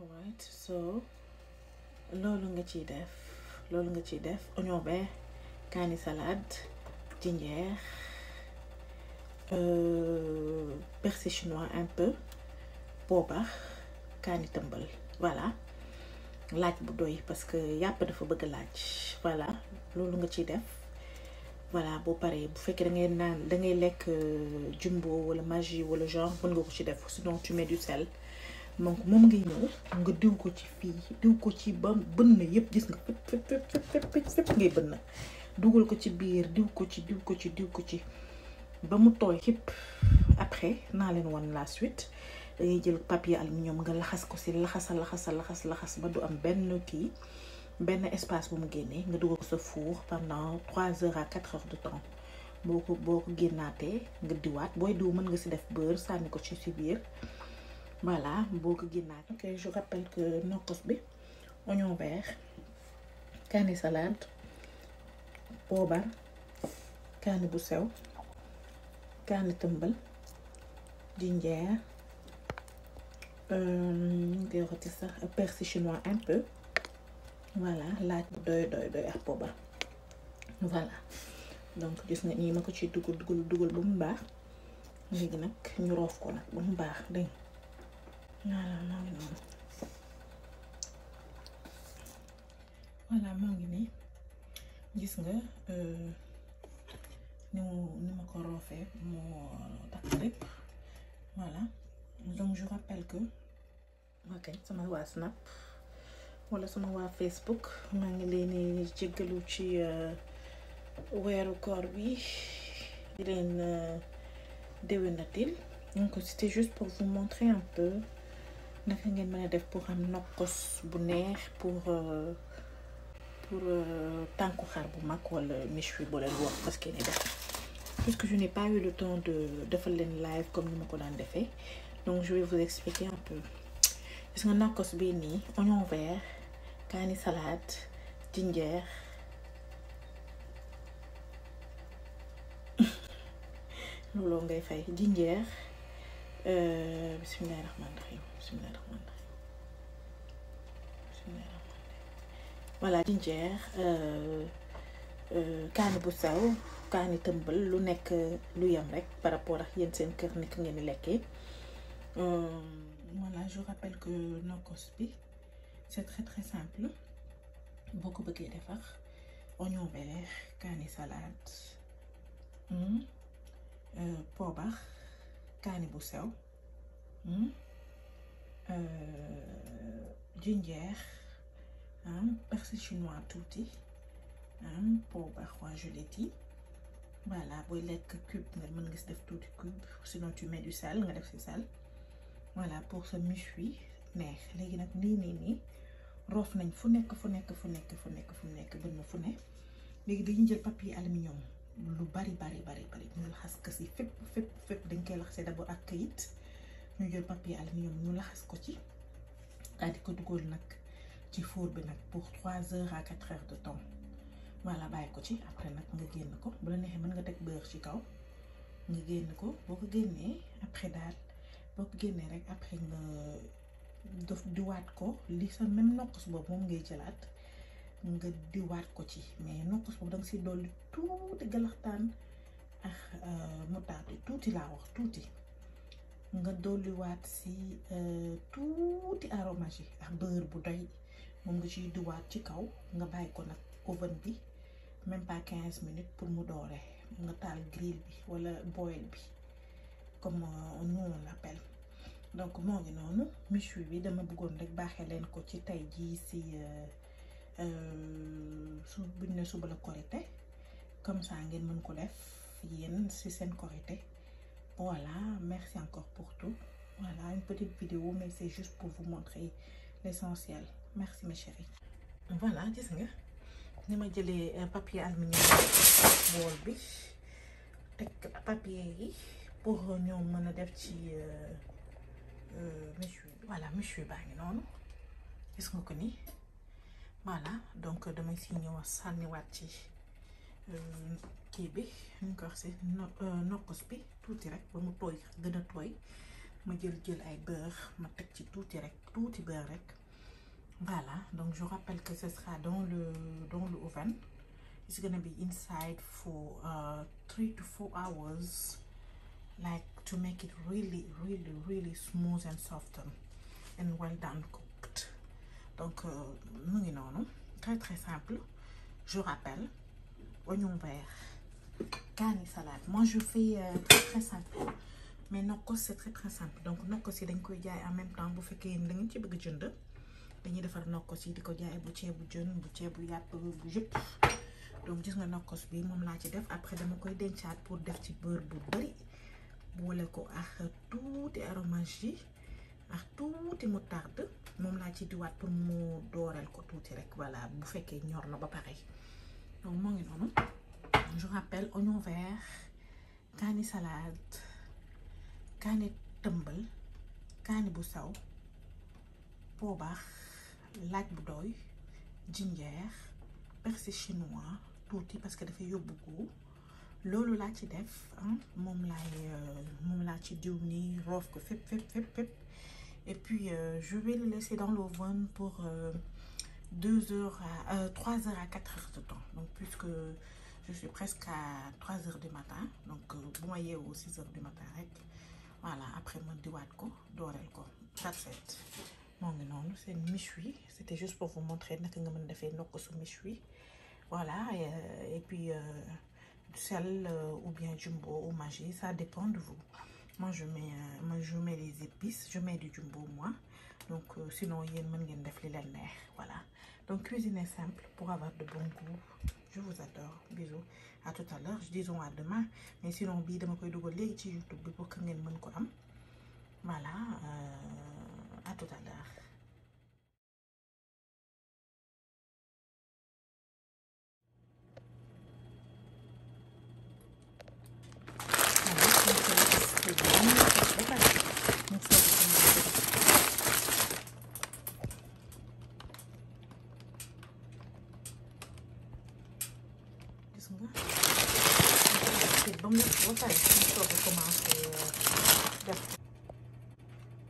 alright, so loolu nga ciy def oignon vert, kaani salade, ginger, persil chinois un peu, poobar, kaani tëmbal. Voilà, laaj bu doy parce que yàpp dafa bëgg laaj. Voilà, loolu nga ciy def. Voilà, boo paree bu fekkee da ngay lekk jumbo wala magie wala genre mën nga ko ci def, sinon tu mets du sel. Donc moom ngay ñëw nga diw ko ci fii, diw ko ci ba bënn yëpp, gis nga fépp ngay bënn, dugal ko ci biir, diw ko ci ba mu tooy xëpp. Après naa leen wan la suite. Da ngay jël papier aluminium nga laxas ko ci laxas ba du am benn espace bu mu génnee, nga dugal ko sa four pendant 3 heures à 4 heures de temps. boo ko génnaatee nga diwaat, booy diw mën nga ci def beurre sànni ko ci biir. Voilà, boo ko génnaatee. Ok, je rappelle que nokkos bi oignon vert, kaani salade, poobar, kaani bu sew, kaani tëmbal, ginger, persil chinois un peu. Voilà, laaj bu doy ak poobar. Voilà, donc gis nga nii ma ko ci dugal ba mu baax. Léegi nag ñu roof ko nag ba mu baax, dégg nga. Voilà, moo ngi nii gis nga ni ma ko roofee moo takk lépp. Voilà, donc je rappelle que ok, sama waa Snap wala sama waa Facebook maa ngi leen jéggalu ci weeru koor bi di leen déwénatil. Donc c'était juste pour vous montrer un peu naka ngeen mën a def pour am nokkos bu neex pour tànku xar bu mag wala méchoui boo leen wax parce que ne def, puisque je n'ai pas eu le temps de defal leen live comme ni ma ko daan defee. Donc je vais vous expliquer un peu. Gis nga nokkos bii nii oignon vert, kaani salade, ginger, looloo ngay fay, ginger, bismillahir rahmanir rahim. Voilà, ginger, kaani bu sew, kaani tëmbal, lu nekk lu yem rek par rapport ak yéen seen kër nekk ngeen di lekkee. Voilà, je rappelle que nokkos bi c'est très très simple. Boo ko bëggee defar oignon vert, kaani salade, poobar, kaani bu sew, ginger, persil chinois tuuti, poobar waa je l'ai dit. Voilà, booy lekk cube nga mën nga si def tuuti cube, sinon tu mets du sel, nga def si sel. Voilà, pour ce méchoui neex. Léegi nag nii roof nañ fu nekk bënn fu ne. Léegi dañuy jël papier aluminium lu bari ñu laxas ko ci fépp dañ koy laxasee d'abord ak kayit. ñu jël papier aluminium ñu laxas ko ci daal di ko dugal nag ci four bi nag pour 3 heures à 4 heures de temps. Voilà, bàyyi ko ci. Après nag nga génn ko, bu la neexee mën nga teg beurre ci kaw, nga génn ko. Boo ko génnee après daal boo ko génnee rek après nga diwaat ko li sa même nokkos boobu moom ngay jëlaat nga diwaat ko ci, mais nokkos boobu danga si dolli tuuti galaxtaan ak moutarde tuuti laa wax tuuti, nga dolliwaat si tuuti aromage ak beurre bu doy, moom nga ciy diwaat ci kaw. nga bàyyi ko nag oven bi même pas 15 minutes pour mu doore. nga taal grill bi wala boil bi comme nous on l'appelle. Donc moo ngi noonu méchoui bi dama bëggoon rek baaxee leen ko ci tey jii si buñ ne suba la korité, comme ça ngeen mën ko def yéen si seen korité. Voilà, merci encore pour tout. Voilà, une petite vidéo mais c'est juste pour vous montrer l'essentiel. Merci mes chéris. Voilà, gis nga ni ma jëlee papier aluminium bool bi teg papier yi pour ñoom mën a def ci méchoui. Voilà, méchoui baa ngi noonu gis nga ko ni. Voilà, donc damay si ñëw sànniwaat ci kii bi ñu ko wax si nokkos bi tuuti rek ba mu tooy gën a tooy. ma jël ay beurre ma teg ci tuuti rek tout petit beurre rek. Voilà, donc je rappelle que ce sera dans le oven. It's gonna be inside for 3 to 4 hours, like to make it really smooth and soft and well done cooked. Donc mu ngi noonu, très simple. Je rappelle, oignon vert, kaani salade. Moi je fais très simple, mais nokkos c'est très simple. Donc nokkos yi dañ koy jaay en même temps bu fekkee da ngeen ci bëgg jënd. Dañuy defar nokkos yi di ko jaay bu ceebu jën, bu ceebu yàpp, bu yëpp. Donc gis nga nokkos bi moom laa ci def. Après dama koy dencaat pour def ci beurre bu bari, boole ko ak tuuti aromage yi ak tuuti moutarde. Moom laa ci diwaat pour mu dooreel ko tuuti rek. Voilà, bu fekkee ñor na ba pare. Donc moo ngi noonu. Je rappelle, oignon vert, kaani salade, kaani tëmbal, kaani bu saw, poobar, laaj bu doy, ginger, persil chinois tuuti parce que dafay yóbbu goût. Loolu laa ci def moom laa ci diw nii roof ko fépp. Et puis je vais le laisser dans l'oven pour 3 heures à 4 heures de temps. Donc puisque je suis presque à 3 heures du matin, donc bu ma yeewoo 6 heures du matin rek. Voilà, après ma diwaat ko dooreel ko. That's it. Moo ngi noonu, c'est une méchoui. C'était juste pour vous montrer naka nga mën defee nokkosu méchoui. Voilà, et puis du sel ou bien jumbo ou Maggi, ça dépend de vous. Moi je mets les épices, je mets du jumbo moi. Donc sinon yéen mën ngeen def li leen neex. Voilà. Donc cuisiner simple pour avoir de bon goût. Je vous adore. Bisous. À tout à l'heure. Disons à demain. Mais sinon bii dama koy dugal léegi ci YouTube bi pour que ngeen mën ko am. Voilà. À tout à l'heure.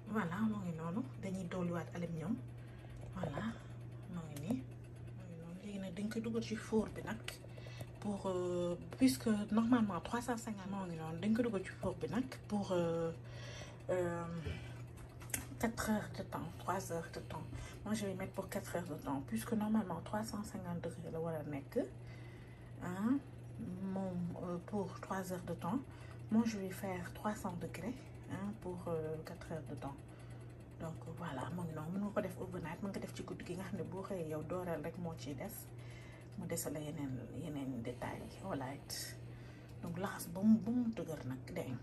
Voilà, moo ngi noonu dañuy dolliwaat aluminium. Voilà, moo ngi nii. Léegi nag dañ koy dugal ci four bi nag pour puisque normalement 350 moo ngi noonu dañ ko dugal ci four bi nag pour 4 heures de temps, 3 heures de temps. Moi je vais mettre pour 4 heures de temps puisque normalement 350 degrés la war a nekk pour 3 heures de temps. Moi je vais faire 300 degrés pour 4 heures de temps. Donc voilà, moo ngi noonu mën nga ko def overnight, mën nga def ci guddi gi nga xam ne boo xëyee yow dooreel rek moo ciy des mu desal la yeneen détails. Alright, donc laxas ba mu dëgër nag dégg